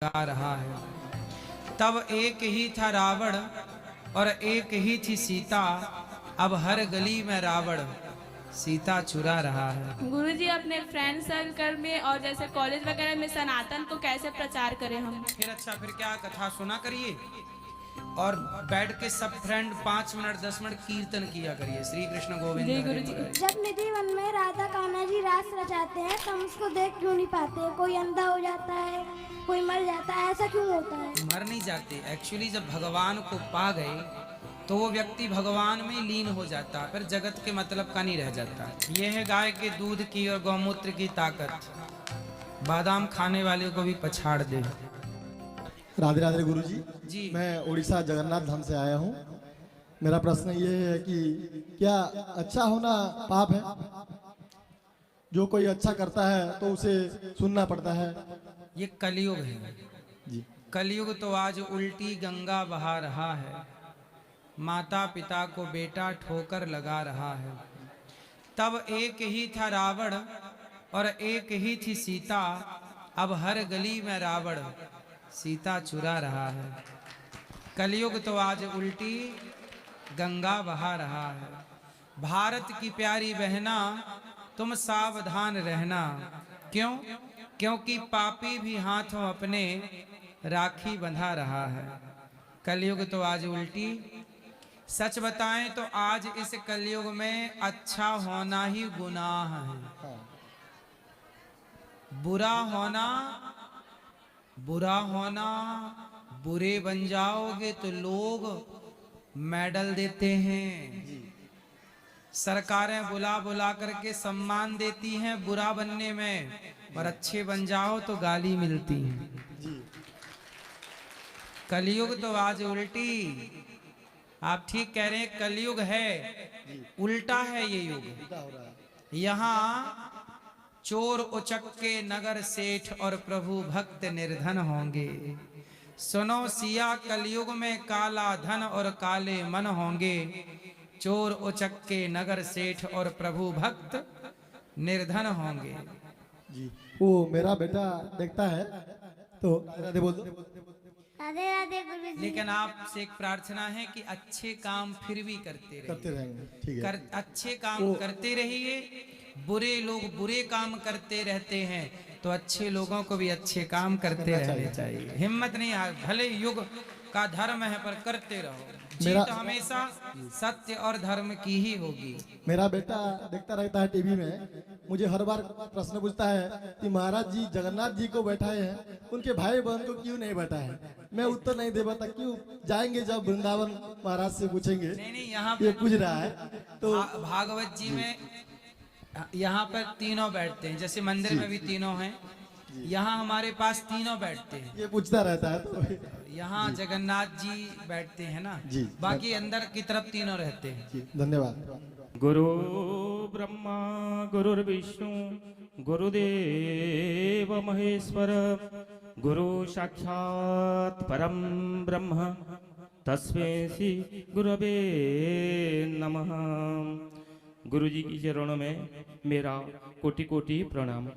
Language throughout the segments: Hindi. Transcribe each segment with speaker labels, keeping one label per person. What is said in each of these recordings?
Speaker 1: गा रहा है। तब एक ही था रावण और एक ही थी सीता, अब हर गली में रावण सीता चुरा रहा है।
Speaker 2: गुरुजी अपने फ्रेंड सर्कल में और जैसे कॉलेज वगैरह में सनातन को कैसे प्रचार करें हम?
Speaker 1: फिर क्या कथा सुना करिए और बैठ के सब फ्रेंड 5 मिनट 10 मिनट कीर्तन किया करिए, श्री कृष्ण गोविंद
Speaker 2: जी
Speaker 1: हरे
Speaker 2: गुरुजी।
Speaker 1: मुरारी।
Speaker 3: जब निधि वन में राधा कान्हा जी रास रचाते हैं तो हम उसको देख क्यों नहीं पाते? कोई अंधा हो जाता है, कोई मर जाता है, ऐसा क्यों होता है?
Speaker 1: मर नहीं जाते, एक्चुअली जब भगवान को पा गए तो वो व्यक्ति भगवान में लीन हो जाता, फिर जगत के मतलब का नहीं रह जाता। ये है गाय के दूध की और गौमूत्र की ताकत, बादाम खाने वाले को भी पछाड़ दे।
Speaker 4: राधे राधे गुरुजी
Speaker 1: जी।
Speaker 4: मैं उड़ीसा जगन्नाथ धाम से आया हूँ। मेरा प्रश्न ये है कि क्या अच्छा होना पाप है? जो कोई अच्छा करता है तो उसे सुनना पड़ता है।
Speaker 1: ये कलयुग है
Speaker 4: जी।
Speaker 1: कलयुग तो आज उल्टी गंगा बहा रहा है, माता पिता को बेटा ठोकर लगा रहा है। तब एक ही था रावण और एक ही थी सीता, अब हर गली में रावण सीता चुरा रहा है। कलयुग तो आज उल्टी गंगा बहा रहा है। भारत की प्यारी बहना तुम सावधान रहना, क्यों? क्योंकि पापी भी हाथों अपने राखी बंधा रहा है। कलयुग तो आज उल्टी। सच बताएं तो आज इस कलयुग में अच्छा होना ही गुनाह है। बुरा होना बुरे बन जाओगे तो लोग मेडल देते हैं, सरकारें बुला बुला करके सम्मान देती हैं बुरा बनने में, और अच्छे बन जाओ तो गाली मिलती है। कलयुग तो आज उल्टी। आप ठीक कह रहे हैं, कलयुग है, उल्टा है ये युग। यहाँ चोर उचक्के नगर सेठ और प्रभु भक्त निर्धन होंगे। सुनो सिया, कलयुग में काला धन और काले मन होंगे। चोर उचक्के नगर सेठ और प्रभु भक्त निर्धन होंगे।
Speaker 4: जी। वो मेरा बेटा देखता है तो राधे बोल दो।
Speaker 3: राधे राधे गुरुजी।
Speaker 1: लेकिन आपसे एक प्रार्थना है कि अच्छे काम फिर भी करते
Speaker 4: रहेंगे, ठीक है।
Speaker 1: अच्छे काम करते रहिए। बुरे लोग बुरे काम करते रहते हैं तो अच्छे लोगों को भी अच्छे काम करते रहने चाहिए। हिम्मत नहीं हार, भले युग का धर्म है पर करते रहो। जीत हमेशा सत्य और धर्म की ही होगी।
Speaker 4: मेरा बेटा देखता रहता है टीवी में, मुझे हर बार प्रश्न पूछता है कि महाराज जी जगन्नाथ जी को बैठाए हैं, उनके भाई बहन को क्यों नहीं बैठाए हैं? मैं उत्तर नहीं दे पाता। क्यों? जाएंगे जब वृंदावन महाराज से पूछेंगे।
Speaker 1: नहीं, यहाँ
Speaker 4: ये पूछ रहा है तो
Speaker 1: भागवत जी में यहाँ पर तीनों बैठते हैं, जैसे मंदिर में भी तीनों हैं, यहाँ हमारे पास तीनों बैठते हैं।
Speaker 4: ये पूछता रहता है तो
Speaker 1: यहाँ जगन्नाथ जी बैठते हैं ना
Speaker 4: जी।
Speaker 1: बाकी अंदर की तरफ तीनों रहते हैं।
Speaker 4: जी, धन्यवाद।
Speaker 5: गुरु ब्रह्मा गुरुर्विष्णु गुरुदेव महेश्वर, गुरु साक्षात परम ब्रह्म तस्मै श्री गुरवे नमः। गुरुजी की चरणों में मेरा कोटि कोटि प्रणाम।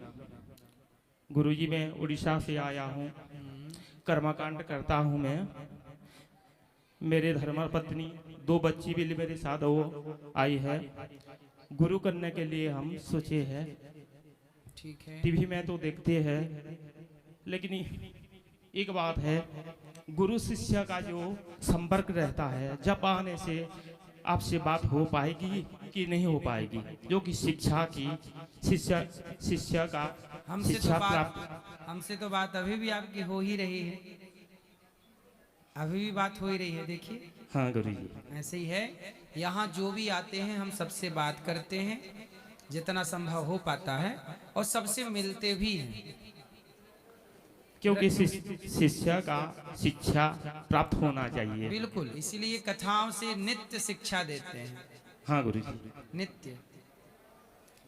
Speaker 5: गुरुजी मैं उड़ीसा से आया हूँ, कर्मकांड करता हूँ मैं। मेरे धर्मपत्नी 2 बच्ची भी मेरे साथ वो आई है। गुरु करने के लिए हम सोचे हैं।
Speaker 1: ठीक है।
Speaker 5: टीवी में तो देखते हैं, लेकिन एक बात है, गुरु शिष्य का जो संपर्क रहता है, जब आने से आपसे बात हो पाएगी कि नहीं हो पाएगी? जो कि शिक्षा की शिष्य का
Speaker 1: हमसे तो बात अभी भी आपकी हो ही रही है, अभी भी बात हो ही रही है। देखिए
Speaker 5: हाँ गुरुजी,
Speaker 1: ऐसे ही है। यहाँ जो भी आते हैं हम सबसे बात करते हैं जितना संभव हो पाता है, और सबसे मिलते भी हैं,
Speaker 5: क्योंकि शिष्य का शिक्षा प्राप्त होना चाहिए।
Speaker 1: बिल्कुल, इसीलिए कथाओं से नित्य शिक्षा देते हैं।
Speaker 5: हाँ गुरुजी।
Speaker 1: नित्य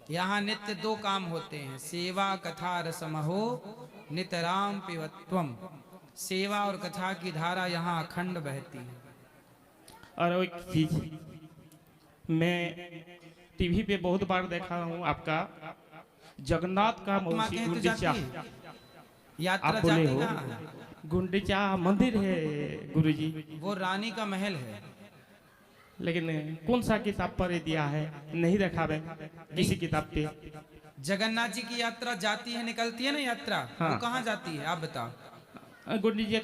Speaker 1: यहाँ नित्य 2 काम होते हैं, सेवा कथा रसमहो नितराम पिबत्वम। सेवा और कथा की धारा यहाँ अखंड बहती है।
Speaker 5: और एक चीज मैं टीवी पे बहुत बार देखा हूँ, आपका जगन्नाथ का मौसी
Speaker 1: यात्रा
Speaker 5: आप बोले
Speaker 1: जाती
Speaker 5: हो
Speaker 1: कहाँ है?
Speaker 5: गुंडीचा मंदिर है गुरुजी,
Speaker 1: वो रानी का महल है।
Speaker 5: लेकिन कौन सा किताब पर ये दिया है? नहीं देखा है किसी किताब पे।
Speaker 1: जगन्नाथ जी की यात्रा जाती है, निकलती है ना यात्रा,
Speaker 5: हाँ।
Speaker 1: वो कहाँ जाती है आप बताओ?
Speaker 5: गुंडीजा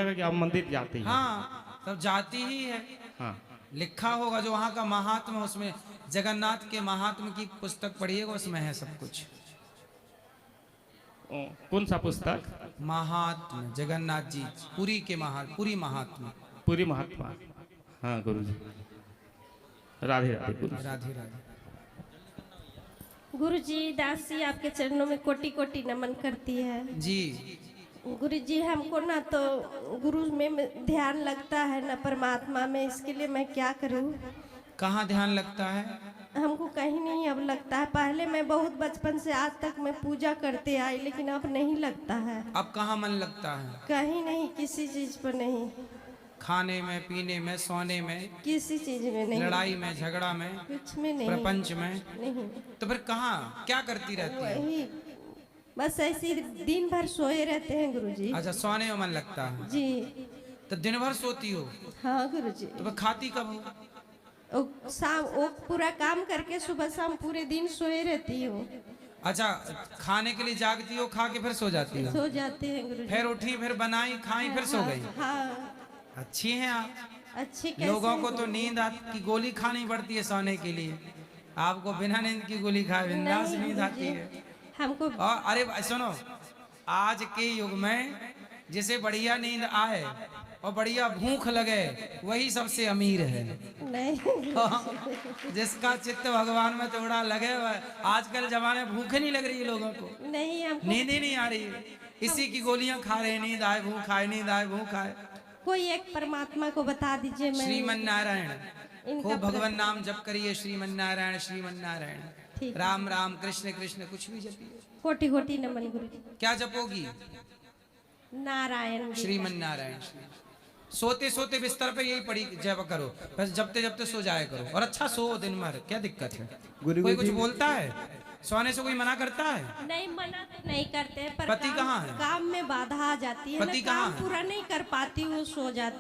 Speaker 5: का क्या मंदिर जाते हैं?
Speaker 1: हाँ, तब जाती ही है।
Speaker 5: हाँ।
Speaker 1: लिखा होगा जो वहाँ का महात्मा, उसमें जगन्नाथ के महात्मा की पुस्तक पढ़िएगा, उसमें है सब कुछ।
Speaker 5: कौन सा पुस्तक?
Speaker 1: महात्मा जगन्नाथ जी, पुरी के पूरी महात्मा।
Speaker 5: पूरी महात्मा। हाँ गुरुजी, राधे राधे गुरुजी।
Speaker 1: राधे राधे।
Speaker 6: गुरुजी, दासी आपके चरणों में कोटि कोटि नमन करती है।
Speaker 1: जी।
Speaker 6: गुरुजी, हमको ना तो गुरु में ध्यान लगता है ना परमात्मा में, इसके लिए मैं क्या करूं?
Speaker 1: कहाँ ध्यान लगता है?
Speaker 6: हमको कहीं नहीं अब लगता है। पहले मैं बहुत बचपन से आज तक मैं पूजा करते आई, लेकिन अब नहीं लगता है।
Speaker 1: अब कहाँ मन लगता है?
Speaker 6: कहीं नहीं, किसी चीज पर नहीं।
Speaker 1: खाने में, पीने में, सोने में,
Speaker 6: किसी चीज में नहीं।
Speaker 1: लड़ाई में, झगड़ा में,
Speaker 6: कुछ में नहीं।
Speaker 1: प्रपंच में
Speaker 6: नहीं।
Speaker 1: तो फिर कहाँ क्या करती रहती है?
Speaker 6: वही बस ऐसे ही दिन भर सोए रहते हैं गुरुजी।
Speaker 1: अच्छा, सोने में मन लगता है
Speaker 6: जी।
Speaker 1: तो दिन भर सोती हो?
Speaker 6: हाँ गुरुजी।
Speaker 1: तो फिर खाती कब हो?
Speaker 6: शाम वो पूरा काम करके सुबह शाम पूरे दिन सोए रहती हूँ।
Speaker 1: अच्छा, खाने के लिए जागती हो, खा के फिर सो जाती हो?
Speaker 6: सो जाते हैं गुरुजी।
Speaker 1: फिर उठी, फिर बनाई, खाई, फिर सो गई।
Speaker 6: हाँ।
Speaker 1: अच्छी हैं आप।
Speaker 6: अच्छी कैसे?
Speaker 1: लोगों को तो नींद की गोली खानी पड़ती है सोने के लिए, आपको बिना नींद की गोली खाए बिंदास नींद आती है।
Speaker 6: हमको
Speaker 1: और अरे सुनो, आज के युग में जिसे बढ़िया नींद आए और बढ़िया भूख लगे वही सबसे अमीर है।
Speaker 6: नहीं।
Speaker 1: जिसका चित्त भगवान में थोड़ा लगे, आजकल जमाने भूख नहीं लग रही है लोगों को,
Speaker 6: नहीं, हमको
Speaker 1: नींद ही नहीं आ रही है, इसी की गोलियां खा रहे हैं। नींद आए भूख आए, नींद आए भूख आए।
Speaker 6: कोई एक परमात्मा को बता दीजिए। मैं
Speaker 1: श्रीमन नारायण,
Speaker 6: इनका
Speaker 1: खूब भगवान नाम जप करिए। श्रीमन नारायण, श्रीमन नारायण,
Speaker 6: ठीक।
Speaker 1: राम राम, कृष्ण कृष्ण, कुछ भी जपिए।
Speaker 6: कोटि कोटि नमन गुरुजी।
Speaker 1: क्या जपोगी?
Speaker 6: नारायण।
Speaker 1: श्रीमन नारायण। सोते सोते बिस्तर पे यही पड़ी जप करो, बस जपते जपते सो जाया करो, और अच्छा सो दिन भर। क्या दिक्कत है? कोई कुछ बोलता है? सोने से कोई मना करता है?
Speaker 6: नहीं, मना तो नहीं करते, पर
Speaker 1: पति कहाँ है?
Speaker 6: काम में बाधा आ जाती है।
Speaker 1: पति
Speaker 6: मैं
Speaker 1: कहाँ
Speaker 6: काम
Speaker 1: है?
Speaker 6: पूरा नहीं कर पाती हूँ, सो जाती